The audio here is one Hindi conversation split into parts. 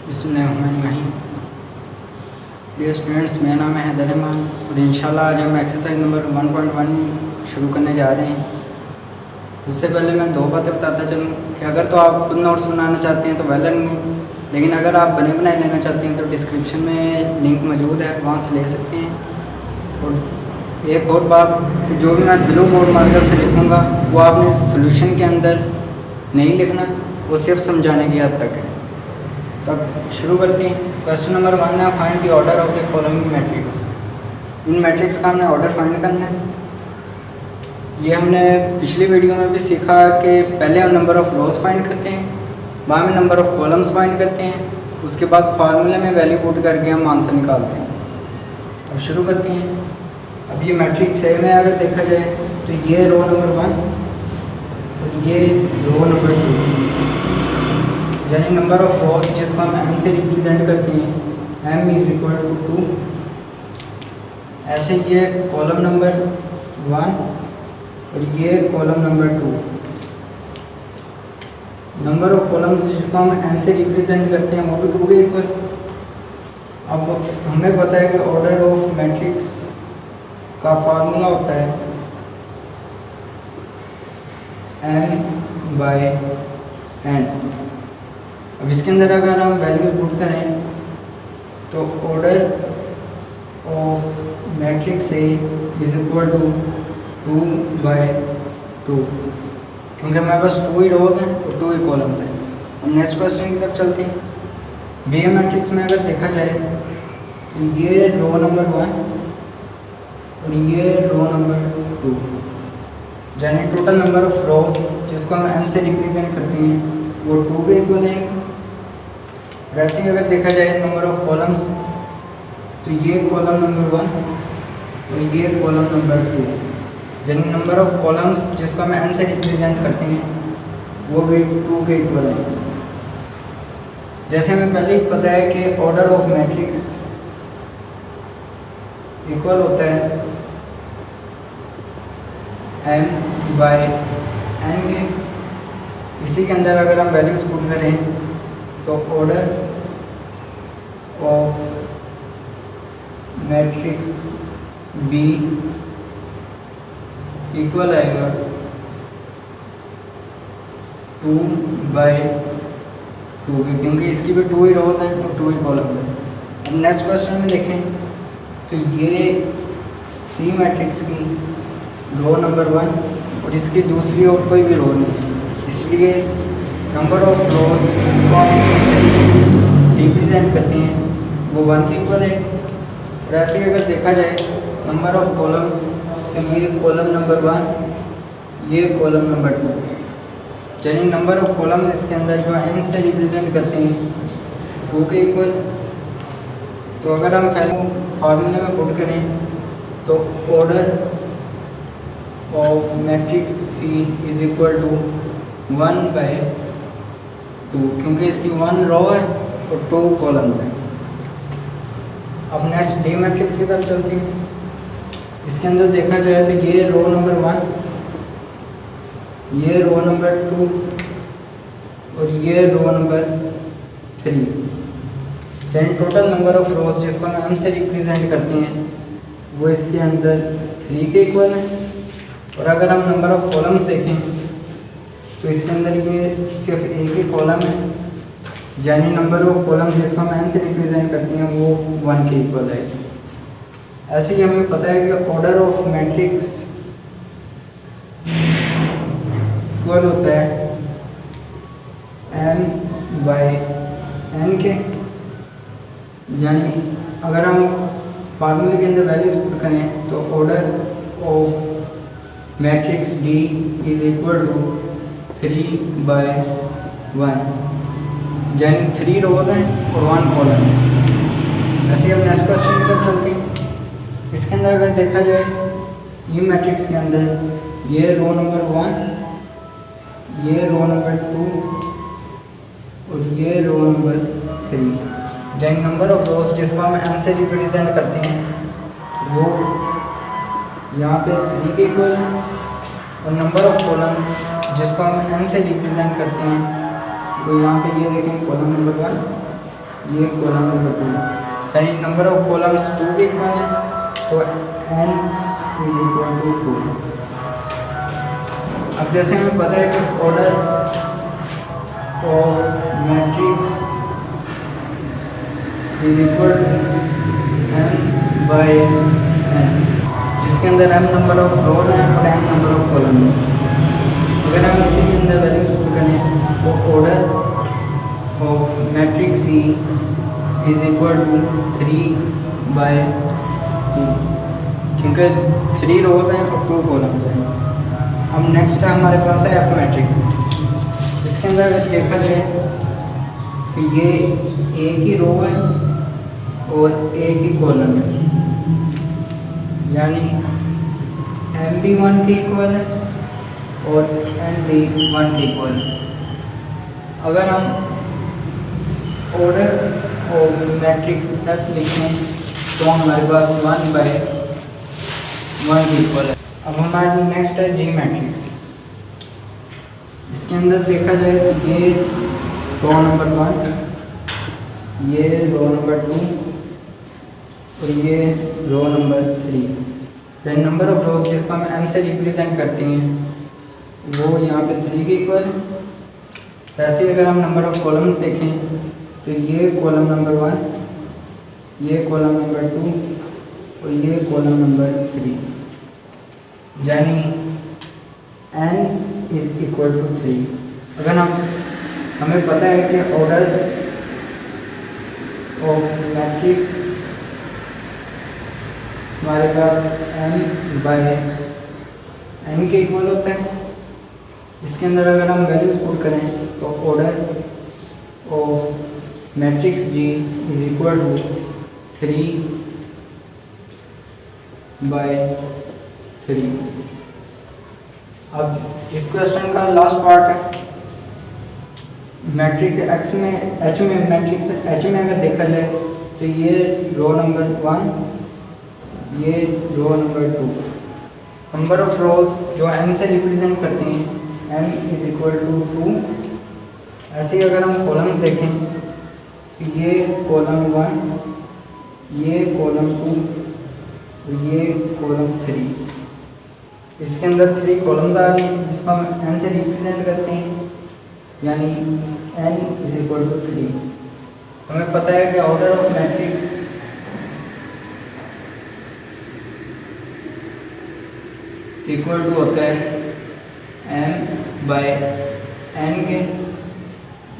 बिस्मिल्लाहिर्रहमानिर्रहीम। डियर स्टूडेंट्स, मेरा नाम है हैदर रहमान और इंशाल्लाह आज हम एक्सरसाइज नंबर 1.1 शुरू करने जा रहे हैं। उससे पहले मैं दो बातें बताता चलूँ कि अगर तो आप खुद नोट्स बनाना चाहते हैं तो वेल एंड गुड, लेकिन अगर आप बने बनाए लेना चाहते हैं तो डिस्क्रिप्शन में लिंक मौजूद है, वहाँ से ले सकते हैं। और एक और बात कि जो भी मैं ब्लू बोर्ड मार्कर से लिखूँगा वो आपने सोल्यूशन के अंदर नहीं लिखना, वो सिर्फ समझाने की हद तक है। तो अब शुरू करते हैं। क्वेश्चन नंबर 1 है, find the order of the following matrix. In matrix का हमने ऑर्डर फाइंड करना है। ये हमने पिछली वीडियो में भी सीखा कि पहले हम नंबर ऑफ़ रोज फाइंड करते हैं, बाद में नंबर ऑफ़ कॉलम्स फाइंड करते हैं, उसके बाद फार्मूले में वैल्यू पुट करके हम आंसर निकालते हैं। अब शुरू करते हैं। अब ये मैट्रिक्स है में अगर देखा जाए तो ये रो नंबर 1 और ये रो नंबर 2, यानी नंबर ऑफ़ रोज जिसको हम m से रिप्रेजेंट करते हैं, m = 2। ऐसे ये कॉलम नंबर 1 और ये column number 2। Number of columns जिसको हम n से रिप्रेजेंट करते हैं वो भी 2 के इक्वल। अब हमें पता है कि ऑर्डर ऑफ मैट्रिक्स का फार्मूला होता है n/n। अब इसके अंदर अगर हम वैल्यूज पुट करें तो ऑर्डर ऑफ मैट्रिक्स A = 2/2, क्योंकि हमारे पास 2 ही रोज हैं और 2 ही कॉलम्स हैं। हम नेक्स्ट क्वेश्चन की तरफ चलते हैं। बी मैट्रिक्स में अगर देखा जाए तो ये रो नंबर 1 और ये रो नंबर 2, यानी टोटल नंबर ऑफ रोज जिसको हम m से रिप्रेजेंट करते हैं वो 2 के इक्वल है। वैसे ही अगर देखा जाए नंबर ऑफ कॉलम्स तो ये कॉलम नंबर 1 और ये कॉलम नंबर 2, यानी नंबर ऑफ कॉलम्स जिसको हम n से रिप्रेजेंट करते हैं वो भी 2 के इक्वल है। जैसे हमें पहले ही पता है कि ऑर्डर ऑफ मैट्रिक्स इक्वल होता है m/n के। इसी के अंदर अगर हम वैल्यूज पुट करें तो order of matrix B equal आएगा 2/2 के, क्योंकि इसकी भी 2 ही रोज हैं और 2 ही कॉलम्स हैं। अब नेक्स्ट क्वेश्चन में देखें तो ये C मैट्रिक्स की रो नंबर 1 और इसकी दूसरी और कोई भी रो नहीं है, इसलिए नंबर ऑफ रोज जिसको हम रिप्रेजेंट करते हैं वो 1 के इक्वल है। और ऐसे ही अगर देखा जाए नंबर ऑफ कॉलम्स तो ये कॉलम नंबर 1, ये कॉलम नंबर 2, यानी नंबर ऑफ कॉलम्स इसके अंदर जो n से रिप्रेजेंट करते हैं 2 के इक्वल। तो अगर हम फार्मूले में पुट करें तो ऑर्डर ऑफ मैट्रिक्स C = 1/2, क्योंकि इसकी 1 रो है और 2 कॉलम्स हैं। अब नेक्स्ट डी मैट्रिक्स की तरफ चलते हैं। इसके अंदर देखा जाए तो ये रो नंबर 1, ये रो नंबर 2 और ये रो नंबर 3, यानी टोटल नंबर ऑफ रोज जिसको हम m से रिप्रेजेंट करते हैं वो इसके अंदर 3 के इक्वल है। और अगर हम नंबर ऑफ कॉलम्स देखें तो इसके अंदर ये सिर्फ एक ही कॉलम है, यानी नंबर ऑफ कॉलम्स जिसको हम n से रिप्रेजेंट करते हैं वो 1 के इक्वल है। ऐसे ही हमें पता है कि ऑर्डर ऑफ मैट्रिक्स इक्वल होता है m/n के, यानी अगर हम फार्मूले के अंदर वैल्यूज पुट करें तो ऑर्डर ऑफ मैट्रिक्स D = 3/1, यानी 3 रोज हैं और 1 कॉलम है। ऐसे हम नेक्स्ट क्वेश्चन की तरफ चलते हैं। इसके अंदर अगर देखा जाए ये मैट्रिक्स के अंदर ये रो नंबर 1, ये रो नंबर 2 और ये रो नंबर 3, यानी नंबर ऑफ रोज जिसको हम m से रिप्रेजेंट करते हैं वो यहाँ पे 3 के इक्वल है। और नंबर ऑफ कॉलम्स जिसको हम n से रिप्रेजेंट करते हैं तो यहाँ पे ये देखें कॉलम नंबर 1 ये कॉलम नंबर 2, यानी नंबर ऑफ कॉलम्स 2 के इक्वल है, तो n इज इक्वल टू 2। अब जैसे हमें पता है कि order of matrix is equal to m by n, जिसके अंदर m नंबर ऑफ रोज हैं और n नंबर ऑफ कॉलम है। अगर हम इसी के अंदर वैल्यूज पुट करें तो order of matrix C is equal to 3/2, क्योंकि 3 रोज हैं और 2 कॉलम्स हैं। अब नेक्स्ट है हमारे पास है F मैट्रिक्स। इसके अंदर अगर देखा जाए तो ये एक ही रो है और एक ही कॉलम है, यानी m भी 1 के इक्वल है और n भी 1 के इक्वल है। अगर हम ऑर्डर ऑफ मैट्रिक्स F लिखें तो हमारे पास 1/1 के इक्वल है। अब हमारे नेक्स्ट है G मैट्रिक्स। इसके अंदर देखा जाए तो ये रो नंबर 1, ये रो नंबर 2 और ये row number 3। Then number of rows जिसको हम m से रिप्रेजेंट करते हैं वो यहाँ पे 3 के इक्वल है। वैसे अगर हम नंबर ऑफ कॉलम्स देखें तो ये कॉलम नंबर 1, ये कॉलम नंबर 2 और ये कॉलम नंबर 3, यानी n इज इक्वल टू 3। अगर हमें पता है कि ऑर्डर ऑफ मैट्रिक्स हमारे पास n/n के इक्वल होता है। इसके अंदर अगर हम वैल्यूज पुट करें तो order of matrix G is equal to 3/3। अब इस क्वेश्चन का लास्ट पार्ट है मैट्रिक्स H में मैट्रिक्स H में अगर देखा जाए तो ये रो नंबर 1, ये row number 2। Number of rows जो m से रिप्रेजेंट करते हैं m इज इक्वल टू 2। ऐसे ही अगर हम कॉलम्स देखें तो ये कॉलम 1, ये कॉलम 2 और ये कॉलम 3। इसके अंदर 3 कॉलम्स आ रही हैं जिसको हम n से रिप्रेजेंट करते हैं, यानी n इज इक्वल टू 3। हमें पता है कि order of matrix equal to होता है m/n के,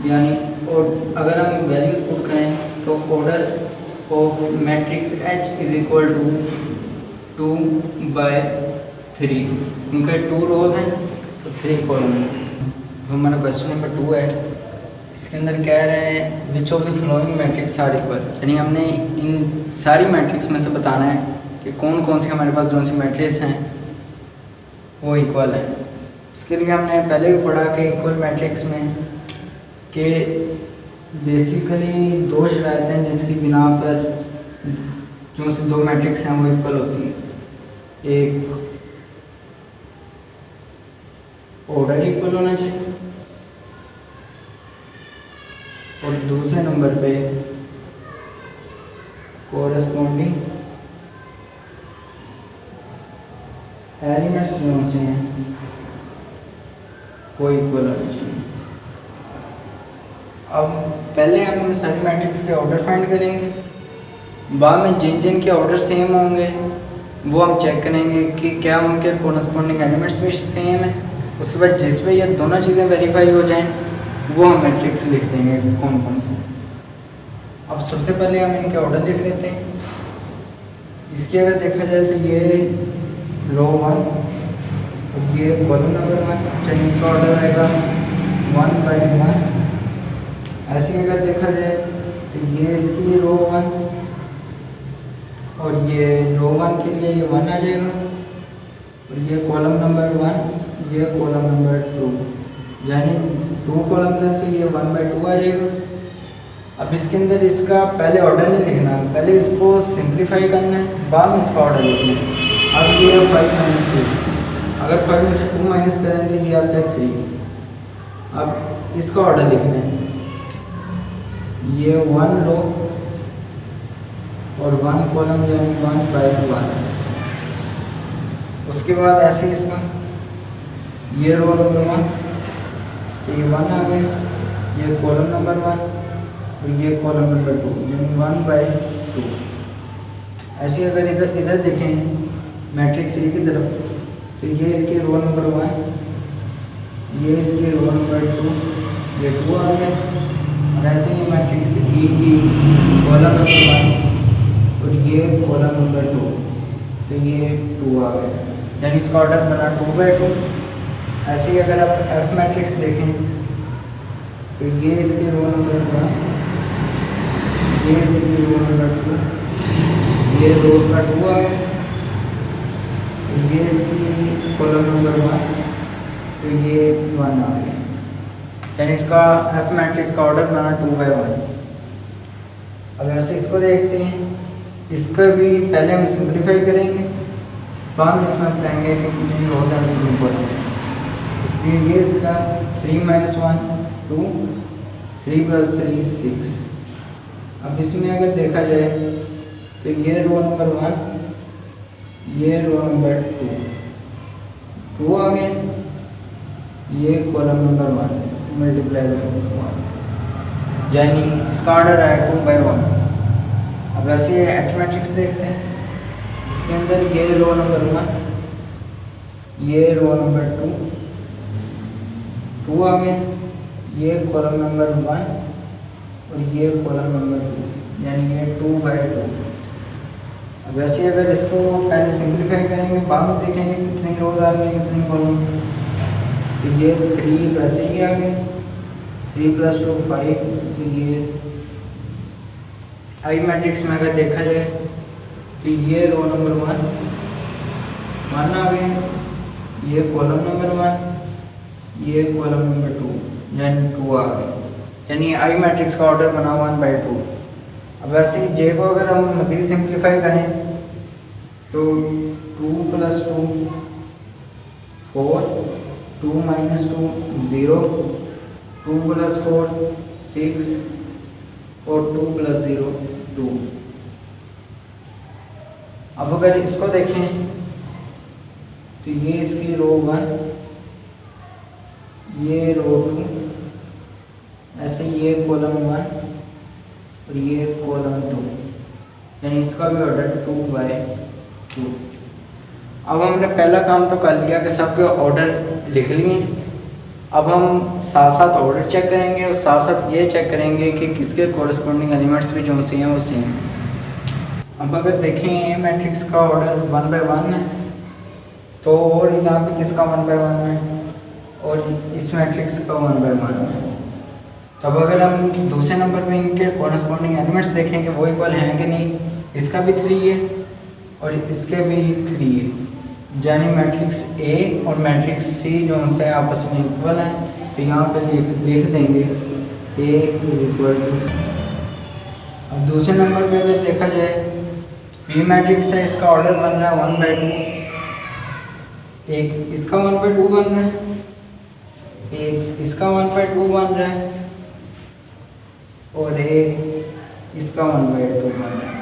यानी और अगर हम वैल्यूज पुट करें तो order of matrix H is equal to 2/3, उनके 2 रोज हैं तो 3 कॉलम हैं। हमारा क्वेश्चन नंबर 2 है। इसके अंदर कह रहे हैं which of the following matrix are equal, यानी हमने इन सारी मैट्रिक्स में से बताना है कि कौन कौन सी हमारे पास कौन सी मैट्रिक्स हैं वो इक्वल है। उसके लिए हमने पहले भी पढ़ा कि इक्वल मैट्रिक्स में कि बेसिकली 2 शराइत हैं जिसकी बिना पर जो से 2 मैट्रिक्स हैं वो इक्वल होती हैं। एक ऑर्डर इक्वल होना चाहिए और दूसरे नंबर पे कोरस्पॉन्डिंग एलिमेंट्स जो से हैं वो इक्वल होने चाहिए। अब पहले हम इन सारी मैट्रिक्स के ऑर्डर फाइंड करेंगे, बाद में जिन के ऑर्डर सेम होंगे वो हम चेक करेंगे कि क्या उनके कोरस्पॉन्डिंग एलिमेंट्स भी सेम है। उसके बाद जिस पे ये दोनों चीज़ें वेरीफाई हो जाएं वो हम मैट्रिक्स लिख देंगे कौन कौन से। अब सबसे पहले हम इनके ऑर्डर लिख लेते हैं। इसकी अगर देखा जाए तो ये रो 1 और ये कॉलम नंबर 1, चलिए इसका ऑर्डर आएगा 1/1। ऐसे अगर देखा जाए तो ये इसकी रो 1 और ये रो 1 के लिए ये 1 आ जाएगा और ये कॉलम नंबर 1, ये कॉलम नंबर 2, यानी 2 कॉलम है तो ये 1/2 आ जाएगा। अब इसके अंदर इसका पहले ऑर्डर नहीं लिखना, पहले इसको सिंप्लीफाई करना है, बाद में इसका ऑर्डर लिखना है। अब ये 5 - 2, अगर 5 में से 2 माइनस करें तो ये आता है 3। अब इसका ऑर्डर लिखना है ये 1 रो और 1 कॉलम यानी 1/1। उसके बाद ऐसे ही इसका ये रो नंबर 1, तो ये 1 आ गया, ये कॉलम नंबर 1 और ये कॉलम नंबर 2 यानी 1/2। ऐसे अगर इधर देखें मैट्रिक्स ए की तरफ, तो ये इसकी रो नंबर 1, ये इसकी रो नंबर 2, ये 2 आ गया। और ऐसे ही मैट्रिक्स ई की कॉलम नंबर 1 और ये कॉलम नंबर 2, तो ये 2 आ गया, यानी इसका ऑर्डर बना 2/2। ऐसे ही अगर आप एफ मैट्रिक्स देखें, तो ये इसके रो नंबर 1, ये इसकी रो नंबर 2, ये रोज का 2 आ गया, ये इसकी कॉलम नंबर 1, तो ये 1 आ गया, यानी इसका एफ मैट्रिक्स का ऑर्डर बना 2/1। अब ऐसे इसको देखते हैं, इसका भी पहले हम सिंप्लीफाई करेंगे, बाद में इसमें बताएंगे कि कितनी रोज है कितनी कॉलम है। इसलिए ये इसका 3 - 1 2, 3 + 3 6। अब इसमें अगर देखा जाए तो ये रो नंबर 1, ये रो नंबर 2 आ गया, ये कॉलम नंबर 1 मल्टीप्लाई बाय 1, यानी इसका ऑर्डर है 2/1। अब ऐसे एच मैट्रिक्स देखते हैं, इसके अंदर ये रो नंबर 1, ये रो नंबर 2 आ गया, ये कॉलम नंबर 1 और ये कॉलम नंबर 2, यानी ये 2/2। अब वैसे अगर इसको पहले सिंप्लीफाई करेंगे, बाद में देखेंगे कितनी रोज आ रही है कितनी कॉलम। तो ये 3 वैसे ही आ गए, 3 + 2 5। तो ये आई मैट्रिक्स में अगर देखा जाए तो ये रो नंबर 1 आ गए, ये कॉलम नंबर 1, ये कॉलम नंबर 2, यानी 2 आ गए, यानी आई मैट्रिक्स का ऑर्डर बना 1/2। अब वैसे ही जे को अगर हम मज़ीद सिंप्लीफाई करें तो 2 + 2 4, 2 - 2 0, 2 + 4 6 और 2 + 0 2। अब अगर इसको देखें तो ये इसकी रो 1, ये रो 2, ऐसे ये कॉलम 1 और ये कॉलम 2, यानी इसका भी ऑर्डर 2/2। अब हमने पहला काम तो कर लिया कि सबके ऑर्डर लिख लिए। अब हम साथ साथ ऑर्डर चेक करेंगे और साथ साथ ये चेक करेंगे कि किसके कॉरस्पॉन्डिंग एलिमेंट्स भी जो से हैं वो सेम हैं। अब अगर देखें ए मैट्रिक्स का ऑर्डर 1/1 है, तो और यहाँ पे किसका 1/1 है और इस मैट्रिक्स का 1/1 है। तब अगर हम दूसरे नंबर पे इनके कॉरस्पॉन्डिंग एलिमेंट्स देखेंगे वो इक्वल हैं कि नहीं। इसका भी 3 है और इसके भी 3 है, यानी मैट्रिक्स ए और मैट्रिक्स सी जो से आपस में इक्वल है। तो यहाँ पे लिख देंगे ए = 2। अब दूसरे नंबर पे अगर देखा जाए बी मैट्रिक्स है, इसका ऑर्डर बन रहा है 1/2। एक इसका 1/2 बन रहा है, एक इसका 1/2 बन रहा है और एक इसका 1/2 बन रहा है।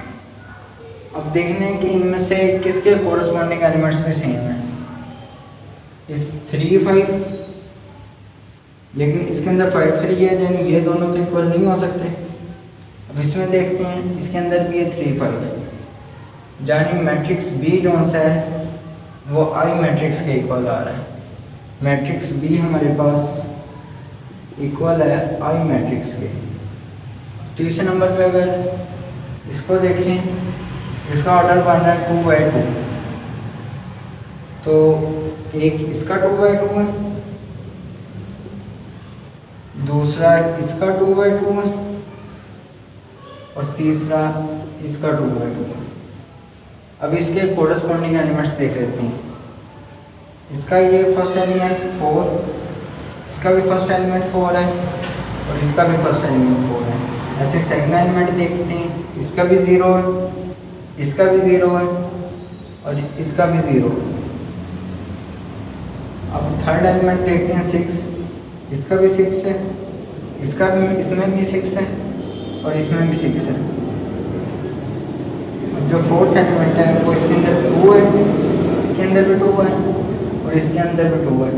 अब देखने कि इनमें से किसके कॉरस्पॉन्डिंग एलिमेंट्स में सेम है। इस 3 5, लेकिन इसके अंदर 5 3 है, यानी ये दोनों तो इक्वल नहीं हो सकते। अब इसमें देखते हैं, इसके अंदर भी है 3 5, यानी मैट्रिक्स बी जो सा है वो आई मैट्रिक्स के इक्वल आ रहा है। मैट्रिक्स बी हमारे पास इक्वल है आई मैट्रिक्स के। तीसरे नंबर पे अगर इसको देखें, इसका ऑर्डर बन रहा है 2/2। तो एक इसका 2/2 है, दूसरा इसका 2/2 है और तीसरा इसका 2/2 है। अब इसके कोरस्पॉन्डिंग एलिमेंट्स देख लेते हैं। इसका ये फर्स्ट एलिमेंट 4, इसका भी फर्स्ट एलिमेंट 4 है और इसका भी फर्स्ट एलिमेंट 4 है। ऐसे सेकंड एलिमेंट देखते हैं, इसका भी 0 है, इसका भी 0 है और इसका भी 0 है। अब थर्ड एलिमेंट देखते हैं 6, इसका भी 6 है, इसका भी इसमें भी 6 है और इसमें भी 6 है। अब जो फोर्थ एलिमेंट है वो इसके अंदर 2 है, इसके अंदर भी 2 है और इसके अंदर भी 2 है।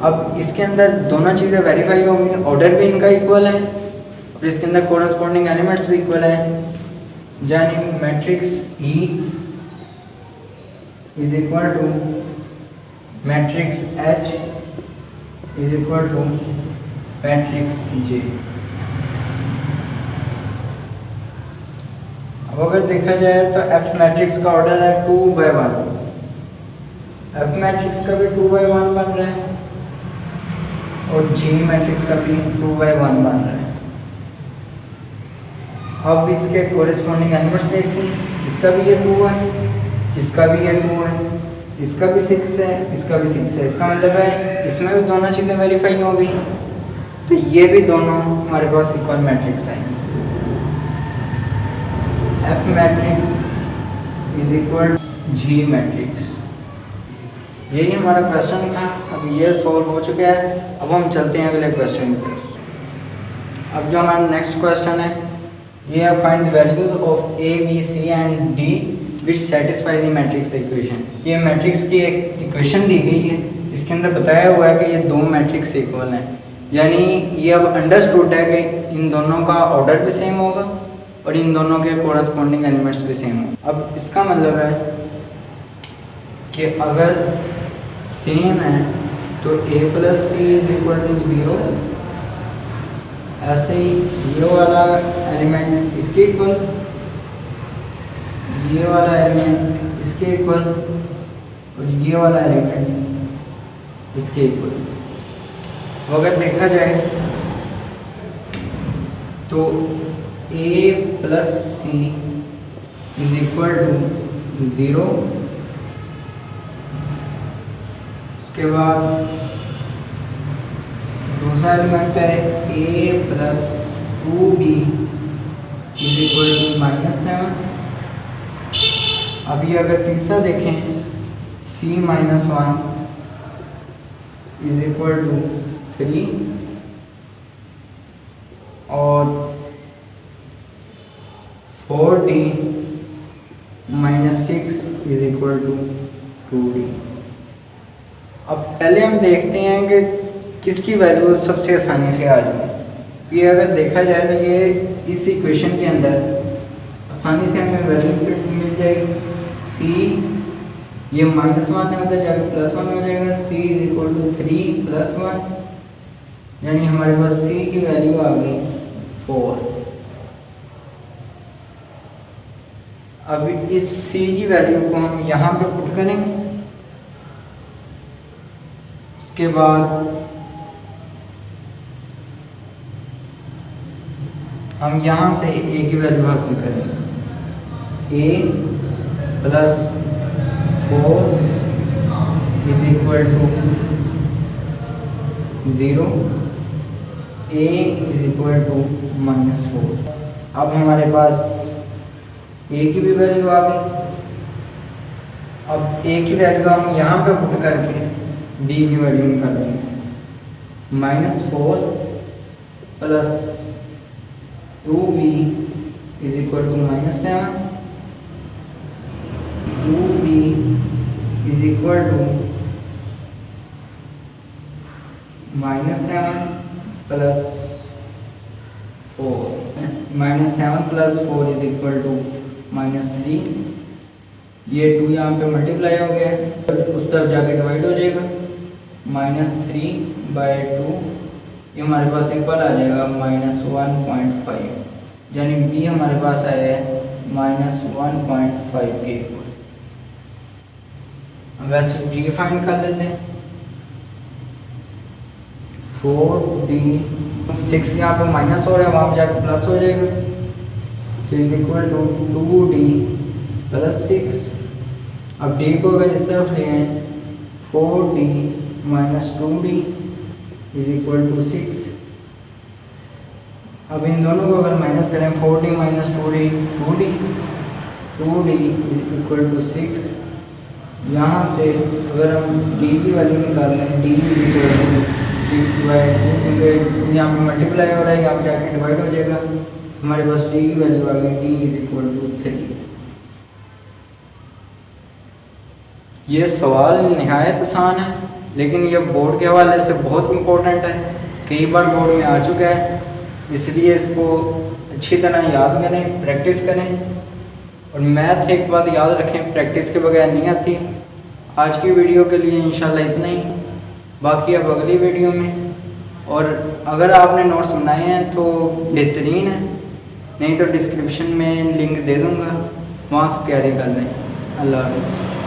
अब इसके अंदर दोनों चीज़ें वेरीफाई होंगी, ऑर्डर भी इनका इक्वल है और इसके अंदर कोरस्पॉन्डिंग एलिमेंट्स भी इक्वल है, यानी matrix E is equal to matrix H is equal to matrix J। अब अगर देखा जाए तो F मैट्रिक्स का ऑर्डर है 2/1, F मैट्रिक्स का भी 2/1 बन रहा है और G मैट्रिक्स का भी 2/1 बन रहा है। अब इसके कोरिस्पॉन्डिंग एलिमेंट्स देखते हैं, इसका भी ये 2 है, इसका भी ये 2 है, इसका भी 6 है, इसका भी 6 है। इसका मतलब है इसमें भी दोनों चीज़ें वेरीफाई हो गई, तो ये भी दोनों हमारे पास इक्वल मैट्रिक्स हैं। F matrix is equal G matrix. यही हमारा क्वेश्चन था, अब ये सॉल्व हो चुका है। अब हम चलते हैं अगले क्वेश्चन की तरफ। अब जो हमारा नेक्स्ट क्वेश्चन है ये है find the values of A, B, C and D which satisfy the matrix equation. ये मैट्रिक्स की एक इक्वेशन दी गई है, इसके अंदर बताया हुआ है कि ये दो मैट्रिक्स इक्वल हैं, यानी ये अब अंडरस्टूड है कि इन दोनों का ऑर्डर भी सेम होगा और इन दोनों के कोरस्पॉन्डिंग एलिमेंट्स भी सेम होंगे। अब इसका मतलब है कि अगर सेम है तो A plus C is equal to 0, ऐसे ही ये वाला एलिमेंट इसके इक्वल, ये वाला एलिमेंट इसके इक्वल और ये वाला एलिमेंट इसके इक्वल। तो अगर देखा जाए तो A plus C is equal to 0, उसके बाद दूसरा एलिमेंट है A plus 2B is equal to -7। अभी अगर तीसरा देखें C minus 1 is equal to 3 और 4D minus 6 is equal to 2D। अब पहले हम देखते हैं कि किसकी वैल्यू सबसे आसानी से आ जाए। ये अगर देखा जाए तो ये इस इक्वेशन के अंदर आसानी से हमें वैल्यू मिल जाएगी। C ये -1 है, उधर जाकर +1 हो जाएगा। C इज इक्वल टू 3 + 1, यानी हमारे पास C की वैल्यू आ गई 4। अब इस C की वैल्यू को हम यहाँ पे पुट करेंगे, उसके बाद हम यहाँ से A की वैल्यू हासिल करेंगे। A plus 4 is equal to 0, A is equal to -4। अब हमारे पास A की भी वैल्यू आ गई। अब A की वैल्यू हम यहाँ पे पुट करके B की वैल्यू निकाल लेंगे। -4 plus 2B is equal to -7, 2B is equal to -7 plus 4, -7 plus 4 is equal to -3। ये 2 यहाँ पे मल्टीप्लाई हो गया है, उस तरफ जाके डिवाइड हो जाएगा। -3/2 ये हमारे पास इक्वल आ जाएगा -1.5, यानी B हमारे पास आया है -1.5 के इक्वल। वैसे D फाइंड कर लेते हैं। 4D 6 यहाँ पे माइनस हो रहा है, वहाँ पर जाकर प्लस हो जाएगा, तो is equal to 2D plus 6। अब D को अगर इस तरफ ले आए 4D minus 2D is equal to 6। अब इन दोनों को अगर माइनस करें 4D minus 2D 2D is equal to 6। यहाँ से अगर हम D की वैल्यू निकाल लें, D इज इक्वल टू 6/2, क्योंकि यहाँ पे मल्टीप्लाई हो रहा है, यहाँ पे जाके डिवाइड हो जाएगा, हमारे पास डी की वैल्यू आ गई, डी इज इक्वल टू 3। ये सवाल निहायत आसान है, लेकिन ये बोर्ड के हवाले से बहुत इम्पोर्टेंट है, कई बार बोर्ड में आ चुका है, इसलिए इसको अच्छी तरह याद करें, प्रैक्टिस करें। और मैथ एक बात याद रखें, प्रैक्टिस के बगैर नहीं आती। आज की वीडियो के लिए इंशाल्लाह इतना ही, बाकी अब अगली वीडियो में। और अगर आपने नोट्स बनाए हैं तो बेहतरीन है, नहीं तो डिस्क्रिप्शन में लिंक दे दूँगा, वहाँ से तैयारी कर लें। अल्लाह हाफ़िज़।